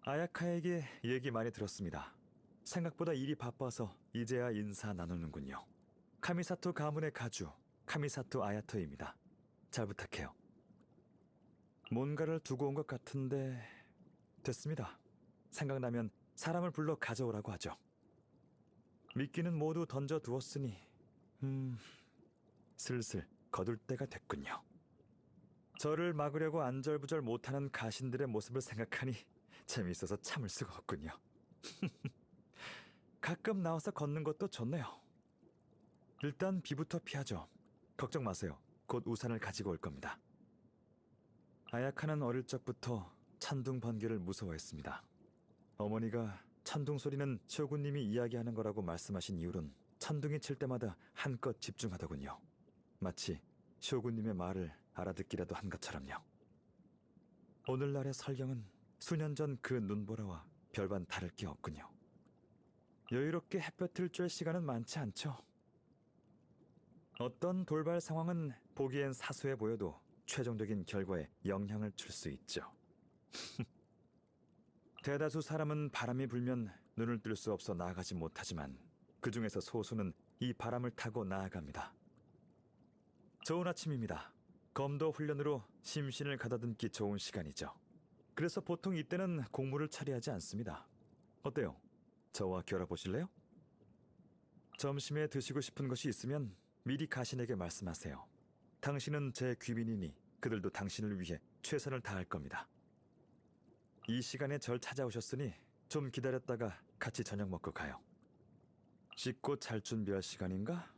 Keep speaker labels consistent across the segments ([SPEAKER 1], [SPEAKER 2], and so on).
[SPEAKER 1] 아야카에게 얘기 많이 들었습니다. 생각보다 일이 바빠서 이제야 인사 나누는군요. 카미사토 가문의 가주, 카미사토 아야토입니다. 잘 부탁해요. 뭔가를 두고 온 것 같은데 됐습니다. 생각나면 사람을 불러 가져오라고 하죠. 미끼는 모두 던져두었으니 슬슬 거둘 때가 됐군요. 저를 막으려고 안절부절 못하는 가신들의 모습을 생각하니 재미있어서 참을 수가 없군요. 가끔 나와서 걷는 것도 좋네요. 일단 비부터 피하죠. 걱정 마세요. 곧 우산을 가지고 올 겁니다. 아야카는 어릴 적부터 천둥 번개를 무서워했습니다. 어머니가 천둥 소리는 쇼군님이 이야기하는 거라고 말씀하신 이후론 천둥이 칠 때마다 한껏 집중하더군요. 마치 쇼군님의 말을 알아듣기라도 한 것처럼요. 오늘날의 설경은 수년 전 그 눈보라와 별반 다를 게 없군요. 여유롭게 햇볕을 쬐 시간은 많지 않죠. 어떤 돌발 상황은 보기엔 사소해 보여도 최종적인 결과에 영향을 줄 수 있죠. 대다수 사람은 바람이 불면 눈을 뜰 수 없어 나아가지 못하지만 그 중에서 소수는 이 바람을 타고 나아갑니다. 좋은 아침입니다. 검도 훈련으로 심신을 가다듬기 좋은 시간이죠. 그래서 보통 이때는 공무를 처리하지 않습니다. 어때요? 저와 겨뤄보실래요? 점심에 드시고 싶은 것이 있으면 미리 가신에게 말씀하세요. 당신은 제 귀빈이니 그들도 당신을 위해 최선을 다할 겁니다. 이 시간에 절 찾아오셨으니 좀 기다렸다가 같이 저녁 먹고 가요. 씻고 잘 준비할 시간인가?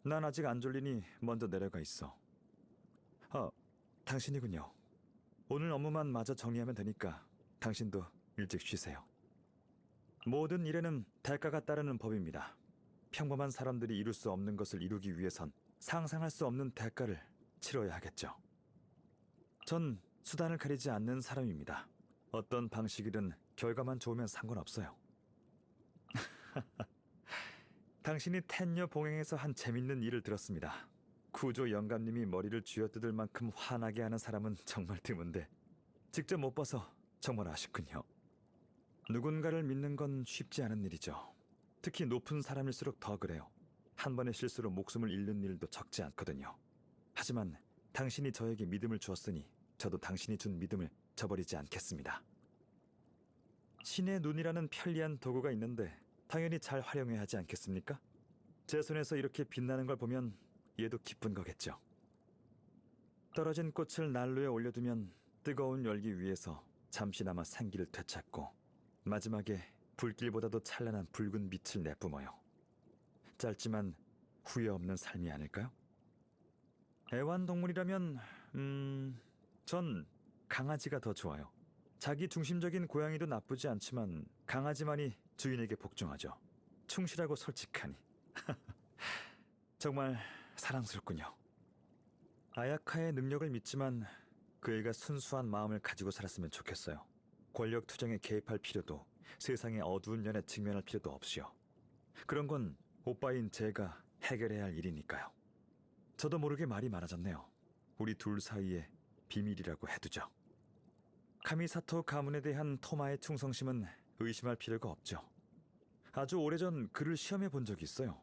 [SPEAKER 1] 난 아직 안 졸리니 먼저 내려가 있어. 당신이군요. 오늘 업무만 마저 정리하면 되니까 당신도 일찍 쉬세요. 모든 일에는 대가가 따르는 법입니다. 평범한 사람들이 이룰 수 없는 것을 이루기 위해선 상상할 수 없는 대가를 치러야 하겠죠. 전 수단을 가리지 않는 사람입니다. 어떤 방식이든 결과만 좋으면 상관없어요. 당신이 텐녀 봉행에서 한 재밌는 일을 들었습니다. 구조 영감님이 머리를 쥐어뜯을 만큼 화나게 하는 사람은 정말 드문데 직접 못 봐서 정말 아쉽군요. 누군가를 믿는 건 쉽지 않은 일이죠. 특히 높은 사람일수록 더 그래요. 한 번의 실수로 목숨을 잃는 일도 적지 않거든요. 하지만 당신이 저에게 믿음을 주었으니 저도 당신이 준 믿음을 저버리지 않겠습니다. 신의 눈이라는 편리한 도구가 있는데 당연히 잘 활용해야 하지 않겠습니까? 제 손에서 이렇게 빛나는 걸 보면 얘도 기쁜 거겠죠. 떨어진 꽃을 난로에 올려두면 뜨거운 열기 위해서 잠시나마 생기를 되찾고 마지막에 불길보다도 찬란한 붉은 빛을 내뿜어요. 짧지만 후회 없는 삶이 아닐까요? 애완동물이라면 전 강아지가 더 좋아요. 자기 중심적인 고양이도 나쁘지 않지만 강아지만이 주인에게 복종하죠. 충실하고 솔직하니. 정말 사랑스럽군요. 아야카의 능력을 믿지만 그 애가 순수한 마음을 가지고 살았으면 좋겠어요. 권력 투쟁에 개입할 필요도 세상의 어두운 면에 직면할 필요도 없이요. 그런 건 오빠인 제가 해결해야 할 일이니까요. 저도 모르게 말이 많아졌네요. 우리 둘 사이의 비밀이라고 해두죠. 카미사토 가문에 대한 토마의 충성심은 의심할 필요가 없죠. 아주 오래전 그를 시험해 본 적이 있어요.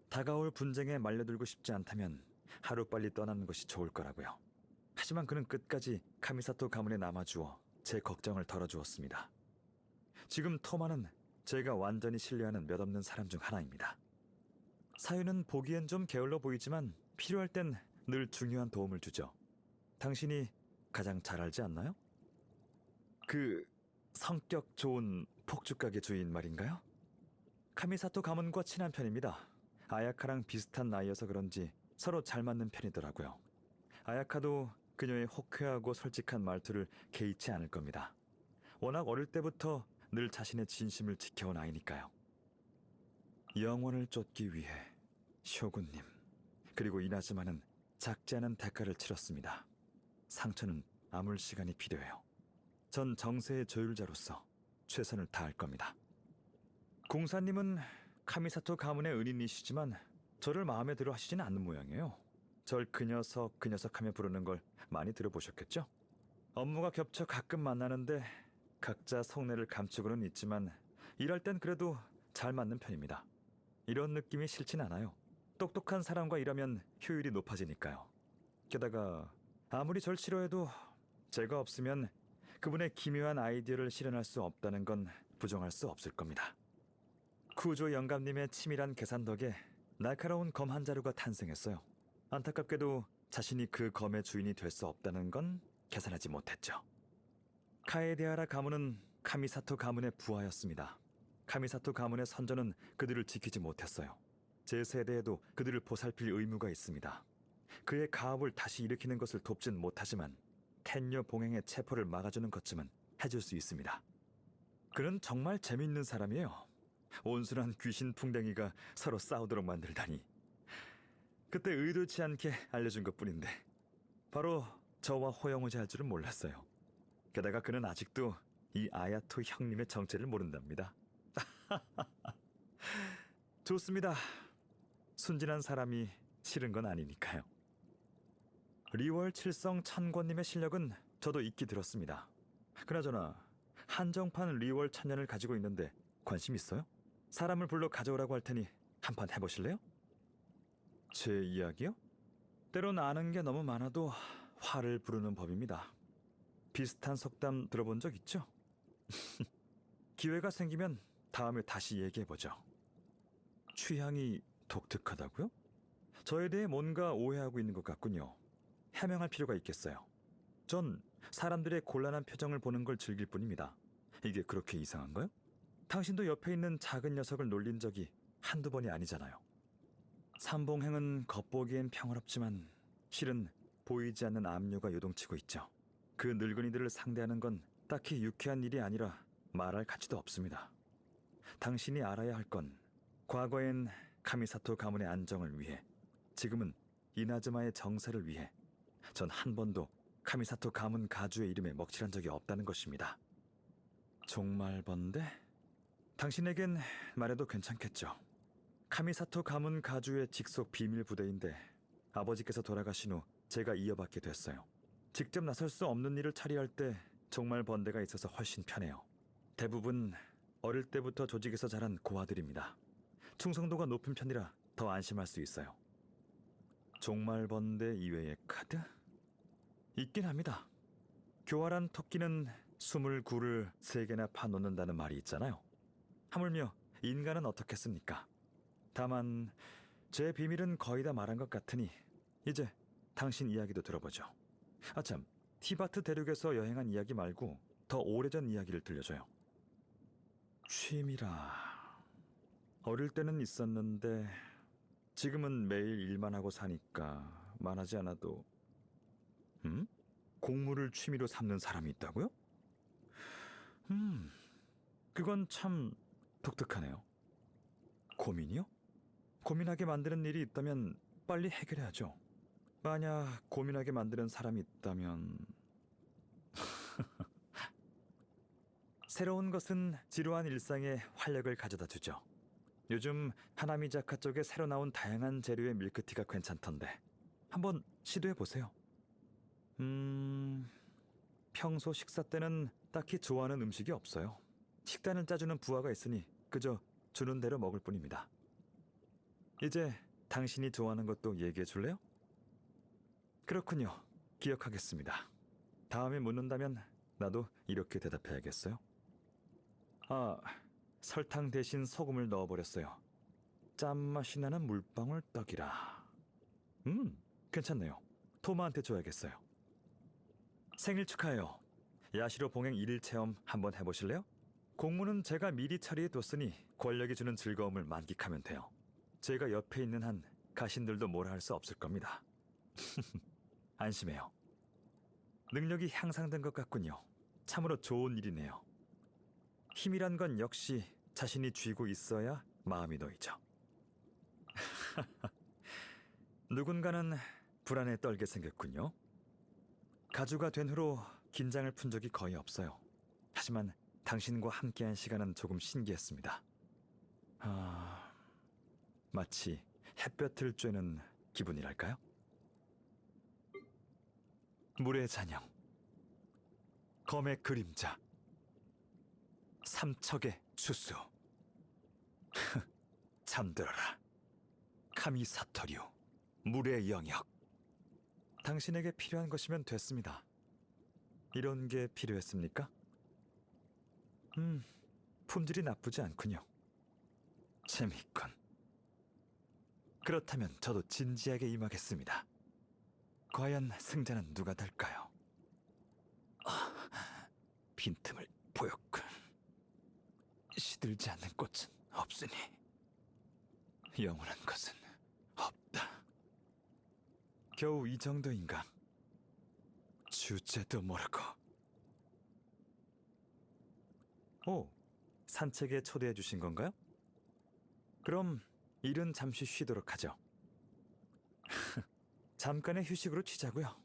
[SPEAKER 1] 다가올 분쟁에 말려들고 싶지 않다면 하루빨리 떠나는 것이 좋을 거라고요. 하지만 그는 끝까지 카미사토 가문에 남아주어 제 걱정을 덜어주었습니다. 지금 토마는 제가 완전히 신뢰하는 몇 없는 사람 중 하나입니다. 사유는 보기엔 좀 게을러 보이지만 필요할 땐 늘 중요한 도움을 주죠. 당신이 가장 잘 알지 않나요? 그 성격 좋은 폭죽가게 주인 말인가요? 카미사토 가문과 친한 편입니다. 아야카랑 비슷한 나이여서 그런지 서로 잘 맞는 편이더라고요. 아야카도 그녀의 호쾌하고 솔직한 말투를 개의치 않을 겁니다. 워낙 어릴 때부터 늘 자신의 진심을 지켜온 아이니까요. 영혼을 쫓기 위해 쇼군님 그리고 이나즈마는 작지 않은 대가를 치렀습니다. 상처는 아물 시간이 필요해요. 전 정세의 조율자로서 최선을 다할 겁니다. 공사님은 카미사토 가문의 은인이시지만 저를 마음에 들어 하시지는 않는 모양이에요. 절 그 녀석 하며 부르는 걸 많이 들어보셨겠죠? 업무가 겹쳐 가끔 만나는데 각자 속내를 감추고는 있지만 일할 땐 그래도 잘 맞는 편입니다. 이런 느낌이 싫진 않아요. 똑똑한 사람과 일하면 효율이 높아지니까요. 게다가 아무리 절 싫어해도 제가 없으면 그분의 기묘한 아이디어를 실현할 수 없다는 건 부정할 수 없을 겁니다. 쿠조 영감님의 치밀한 계산 덕에 날카로운 검 한 자루가 탄생했어요. 안타깝게도 자신이 그 검의 주인이 될 수 없다는 건 계산하지 못했죠. 카에데하라 가문은 카미사토 가문의 부하였습니다. 카미사토 가문의 선조는 그들을 지키지 못했어요. 제 세대에도 그들을 보살필 의무가 있습니다. 그의 가업을 다시 일으키는 것을 돕진 못하지만 텐녀 봉행의 체포를 막아주는 것쯤은 해줄 수 있습니다. 그는 정말 재밌는 사람이에요. 온순한 귀신 풍뎅이가 서로 싸우도록 만들다니. 그때 의도치 않게 알려준 것뿐인데 바로 저와 호영호제 할 줄은 몰랐어요. 게다가 그는 아직도 이 아야토 형님의 정체를 모른답니다. 좋습니다. 순진한 사람이 싫은 건 아니니까요. 리월 칠성 천권님의 실력은 저도 익히 들었습니다. 그나저나 한정판 리월 천년을 가지고 있는데 관심 있어요? 사람을 불러 가져오라고 할 테니 한판 해보실래요? 제 이야기요? 때론 아는 게 너무 많아도 화를 부르는 법입니다. 비슷한 속담 들어본 적 있죠? 기회가 생기면 다음에 다시 얘기해보죠. 취향이 독특하다고요? 저에 대해 뭔가 오해하고 있는 것 같군요. 해명할 필요가 있겠어요. 전 사람들의 곤란한 표정을 보는 걸 즐길 뿐입니다. 이게 그렇게 이상한가요? 당신도 옆에 있는 작은 녀석을 놀린 적이 한두 번이 아니잖아요. 삼봉행은 겉보기엔 평화롭지만 실은 보이지 않는 압류가 요동치고 있죠. 그 늙은이들을 상대하는 건 딱히 유쾌한 일이 아니라 말할 가치도 없습니다. 당신이 알아야 할 건 과거엔 카미사토 가문의 안정을 위해, 지금은 이나즈마의 정사를 위해 전 한 번도 카미사토 가문 가주의 이름에 먹칠한 적이 없다는 것입니다. 종말번데? 당신에겐 말해도 괜찮겠죠. 카미사토 가문 가주의 직속 비밀 부대인데 아버지께서 돌아가신 후 제가 이어받게 됐어요. 직접 나설 수 없는 일을 처리할 때 종말번데가 있어서 훨씬 편해요. 대부분 어릴 때부터 조직에서 자란 고아들입니다. 충성도가 높은 편이라 더 안심할 수 있어요. 종말번데 이외의 카드? 있긴 합니다. 교활한 토끼는 29를 3개나 파놓는다는 말이 있잖아요. 하물며 인간은 어떻겠습니까? 다만 제 비밀은 거의 다 말한 것 같으니 이제 당신 이야기도 들어보죠. 아참, 티바트 대륙에서 여행한 이야기 말고 더 오래전 이야기를 들려줘요. 취미라... 어릴 때는 있었는데 지금은 매일 일만 하고 사니까 말하지 않아도... 공무를 취미로 삼는 사람이 있다고요? 그건 참 독특하네요. 고민이요? 고민하게 만드는 일이 있다면 빨리 해결해야죠. 만약 고민하게 만드는 사람이 있다면... 새로운 것은 지루한 일상에 활력을 가져다 주죠. 요즘 하나미자카 쪽에 새로 나온 다양한 재료의 밀크티가 괜찮던데 한번 시도해보세요. 평소 식사 때는 딱히 좋아하는 음식이 없어요. 식단을 짜주는 부하가 있으니 그저 주는 대로 먹을 뿐입니다. 이제 당신이 좋아하는 것도 얘기해 줄래요? 그렇군요. 기억하겠습니다. 다음에 묻는다면 나도 이렇게 대답해야겠어요? 아, 설탕 대신 소금을 넣어버렸어요. 짠맛이 나는 물방울 떡이라. 괜찮네요. 토마한테 줘야겠어요. 생일 축하해요. 야시로 봉행 1일 체험 한번 해보실래요? 공무는 제가 미리 처리해뒀으니 권력이 주는 즐거움을 만끽하면 돼요. 제가 옆에 있는 한 가신들도 뭐라 할 수 없을 겁니다. 안심해요. 능력이 향상된 것 같군요. 참으로 좋은 일이네요. 힘이란 건 역시 자신이 쥐고 있어야 마음이 놓이죠. 누군가는 불안에 떨게 생겼군요. 가주가 된 후로 긴장을 푼 적이 거의 없어요. 하지만 당신과 함께한 시간은 조금 신기했습니다. 마치 햇볕을 쬐는 기분이랄까요? 물의 잔영, 검의 그림자. 삼척의 주수. 잠들어라. 카미사토류. 물의 영역. 당신에게 필요한 것이면 됐습니다. 이런 게 필요했습니까? 품질이 나쁘지 않군요. 재밌군. 그렇다면 저도 진지하게 임하겠습니다. 과연 승자는 누가 될까요? 빈틈을 보였군. 시들지 않는 꽃은 없으니 영원한 것은 없다. 겨우 이 정도인가? 주제도 모르고. 오, 산책에 초대해 주신 건가요? 그럼 일은 잠시 쉬도록 하죠. 잠깐의 휴식으로 쉬자고요.